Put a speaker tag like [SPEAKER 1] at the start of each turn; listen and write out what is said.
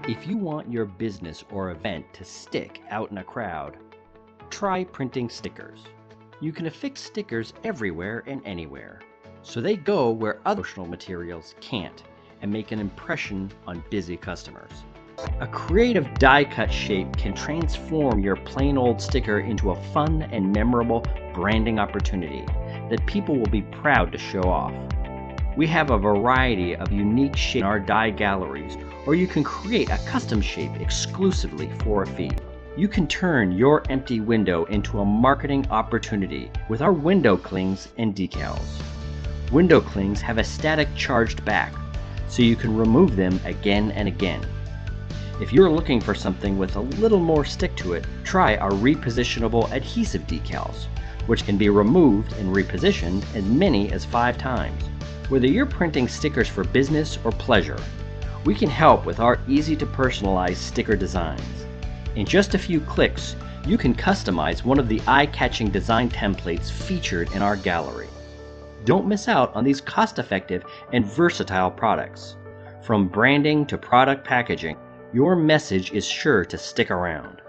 [SPEAKER 1] If you want your business or event to stick out in a crowd, try printing stickers. You can affix stickers everywhere and anywhere, so they go where other promotional materials can't and make an impression on busy customers. A creative die-cut shape can transform your plain old sticker into a fun and memorable branding opportunity that people will be proud to show off. We have a variety of unique shapes in our die galleries, or you can create a custom shape exclusively for a fee. You can turn your empty window into a marketing opportunity with our window clings and decals. Window clings have a static charged back, so you can remove them again and again. If you're looking for something with a little more stick to it, try our repositionable adhesive decals, which can be removed and repositioned as many as 5 times. Whether you're printing stickers for business or pleasure, we can help with our easy-to-personalize sticker designs. In just a few clicks, you can customize one of the eye-catching design templates featured in our gallery. Don't miss out on these cost-effective and versatile products. From branding to product packaging, your message is sure to stick around.